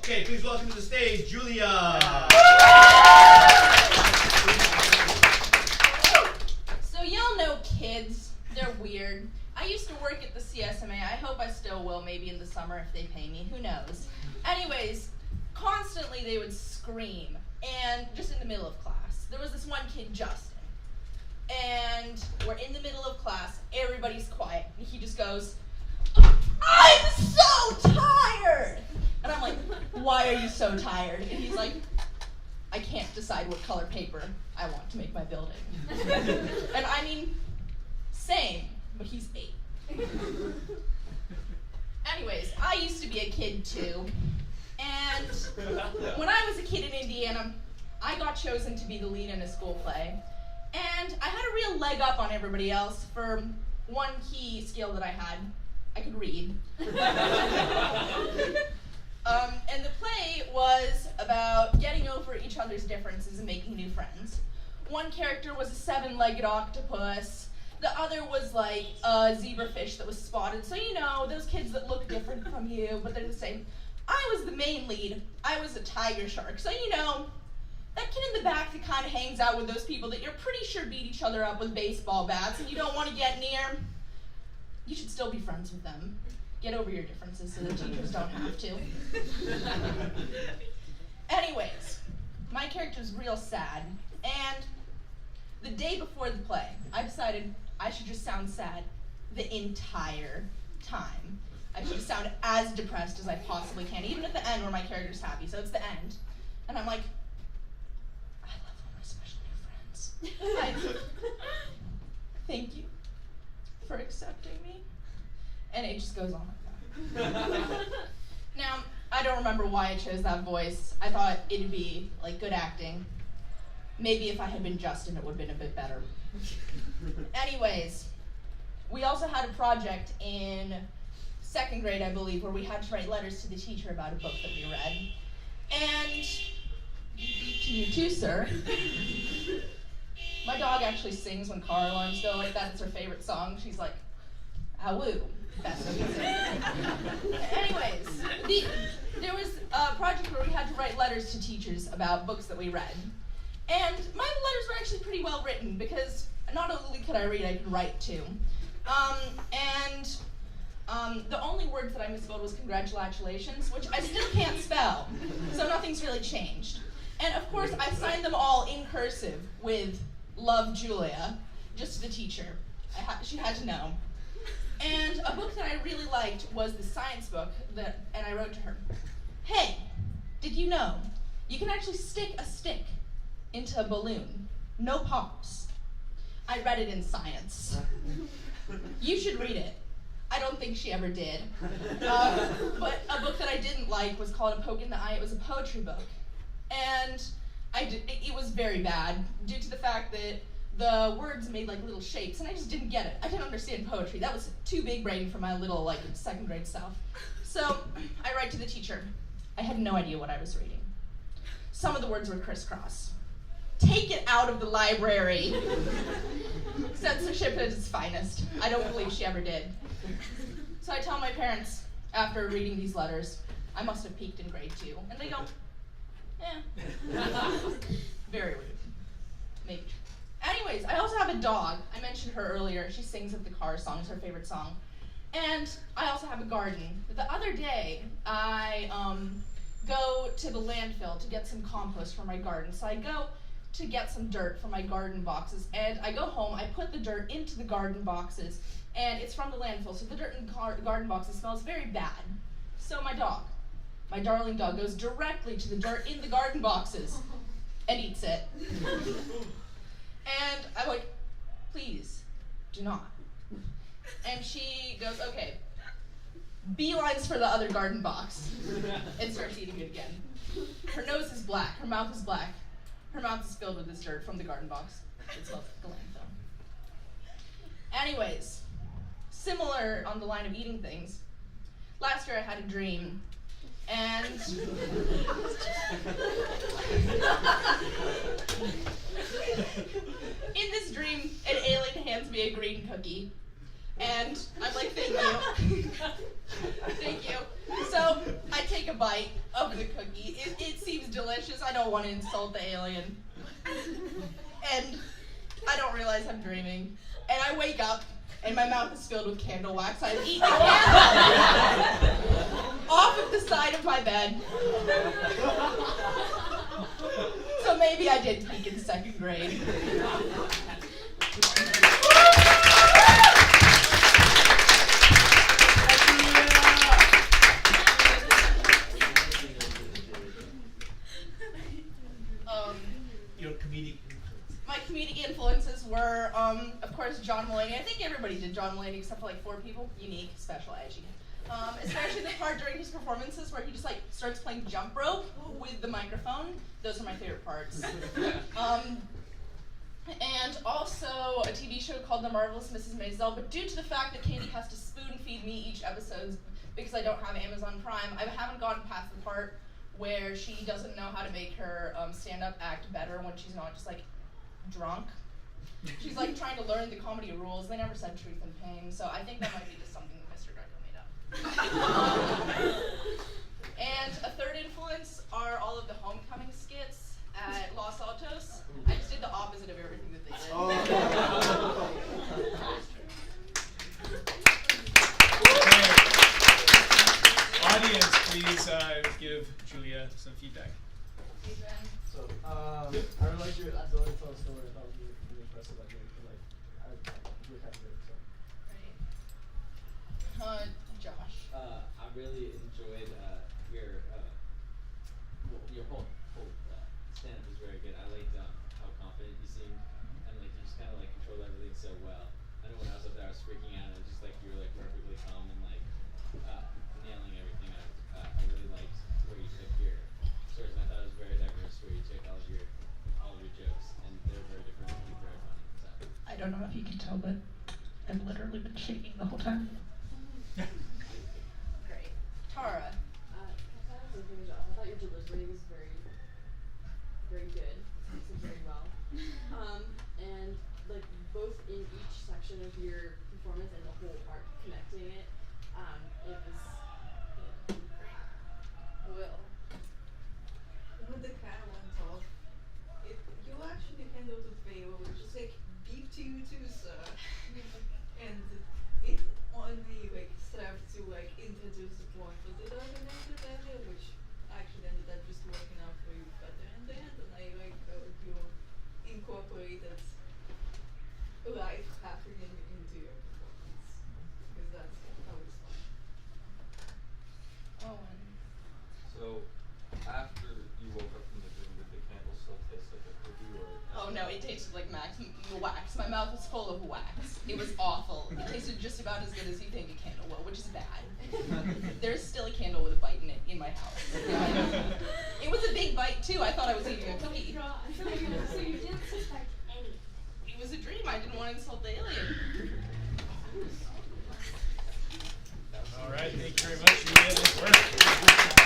Okay, please welcome to the stage, Julia. So y'all know kids, they're weird. I used to work at the CSMA. I hope I still will, maybe in the summer if they pay me, who knows. Anyways, constantly they would scream, and just in the middle of class. There was this one kid, Justin, and we're in the middle of class, everybody's quiet, and he just goes, "I'm so tired!" And I'm like, "Why are you so tired?" And he's like, "I can't decide what color paper I want to make my building." And I mean, same, but he's 8. Anyways, I used to be a kid too, and when I was a kid in Indiana, I got chosen to be the lead in a school play, and I had a real leg up on everybody else for one key skill that I had. I could read. And the play was about getting over each other's differences and making new friends. One character was a 7-legged octopus. The other was like a zebrafish that was spotted. So you know, those kids that look different from you, but they're the same. I was the main lead. I was a tiger shark. So you know, that kid in the back that kind of hangs out with those people that you're pretty sure beat each other up with baseball bats and you don't want to get near, you should still be friends with them. Get over your differences so the teachers don't have to. Anyways, my character's real sad, and the day before the play, I decided I should just sound sad the entire time. I should just sound as depressed as I possibly can, even at the end where my character's happy, so it's the end. And I'm like, "I love all my special new friends. Thank you for accepting me." And it just goes on like that. Now, I don't remember why I chose that voice. I thought it'd be like good acting. Maybe if I had been Justin, it would have been a bit better. Anyways, we also had a project in 2nd grade, I believe, where we had to write letters to the teacher about a book that we read. And to you too, sir. My dog actually sings when car alarms go like that. It's her favorite song. She's like, "Awoo." That's what we say. Anyways, there was a project where we had to write letters to teachers about books that we read. And my letters were actually pretty well written because not only could I read, I could write too. The only words that I misspelled was congratulations, which I still can't spell, so nothing's really changed. And of course, I signed them all in cursive with "Love, Julia," just to the teacher. She had to know. And a book that I really liked was the science book, and I wrote to her, "Hey, did you know you can actually stick a stick into a balloon? No pops." I read it in science. You should read it. I don't think she ever did. But a book that I didn't like was called A Poke in the Eye. It was a poetry book. And it was very bad due to the fact that the words made like little shapes, and I just didn't get it. I didn't understand poetry. That was too big brain for my little 2nd grade self. So I write to the teacher. I had no idea what I was reading. Some of the words were crisscross. Take it out of the library. Censorship at its finest. I don't believe she ever did. So I tell my parents, after reading these letters, I must have peaked in grade 2. And they go, very rude. Maybe. Anyways, I also have a dog. I mentioned her earlier. She sings at the car song. It's her favorite song. And I also have a garden. The other day, I go to the landfill to get some compost for my garden. So I go to get some dirt for my garden boxes, and I go home, I put the dirt into the garden boxes, and it's from the landfill, so the dirt in the garden boxes smells very bad. So my dog, my darling dog, goes directly to the dirt in the garden boxes and eats it. And I'm like, "Please, do not." And she goes, "Okay," beelines for the other garden box, and starts eating it again. Her nose is black, her mouth is black. Her mouth is filled with this dirt from the garden box. It smells like the landfill. Anyways, similar on the line of eating things, last year I had a dream, and in this dream, an alien hands me a green cookie, and I'm like, "Thank you." Thank you. So So I take a bite of the cookie. It seems delicious. I don't want to insult the alien. And I don't realize I'm dreaming. And I wake up, and my mouth is filled with candle wax. I've eaten a candle off of the side of my bed. So maybe I did peak in 2nd grade. Your comedic influence. My comedic influences were, of course, John Mulaney. I think everybody did John Mulaney except for like 4 people. Unique, special, edgy. Especially the part during his performances where he just like starts playing jump rope with the microphone. Those are my favorite parts. And also a TV show called The Marvelous Mrs. Maisel. But due to the fact that Katie has to spoon feed me each episode because I don't have Amazon Prime, I haven't gotten past the part where she doesn't know how to make her stand-up act better when she's not just like drunk. She's like trying to learn the comedy rules. They never said truth and pain, so I think that might be just something that Mr. Greco made up. And a third influence are all of the homecoming skits at Los Altos. I just did the opposite of everything that they did. Audience, please give Julia some feedback. So, I really like your ability to tell a story. I thought it was really impressive. Like, you were kind of good. So. Josh. I really enjoyed your whole stand-up was very good. I liked how confident you seemed, and like you just kind of like controlled everything so well. I know when I was up there, I was freaking out. And just like you were like perfectly calm and like nailing everything. I really liked where you took your stories, and I thought it was very diverse where you took all of your jokes, and they were very different and very funny. So. I don't know if you can tell, but I've literally been shaking the whole time. Great. Tara. I thought your delivery was very, very good. You said very well. And like both in each section of your performance and the whole art connecting it, it was good. Will. When the car went off, you actually handled it very well. It was just like, beep to you too, sir. And it only like served to like introduce the point of the organizer area, which actually ended up just working out for you better in the end. And I like how you incorporated life happening into your performance, because that's always fun. Owen. So, after you woke up from the dream, did the candle still taste like a cookie, or? Oh no, it tasted like wax. My mouth was full of wax. It was awful. It tasted just about as good as you think a candle will, which is bad. There's still a candle with a bite in it in my house. It was a big bite too. I thought I was eating a cookie. So you didn't suspect anything. It was a dream. I didn't want to insult the alien. All right, thank you very much, Julia. Nice work.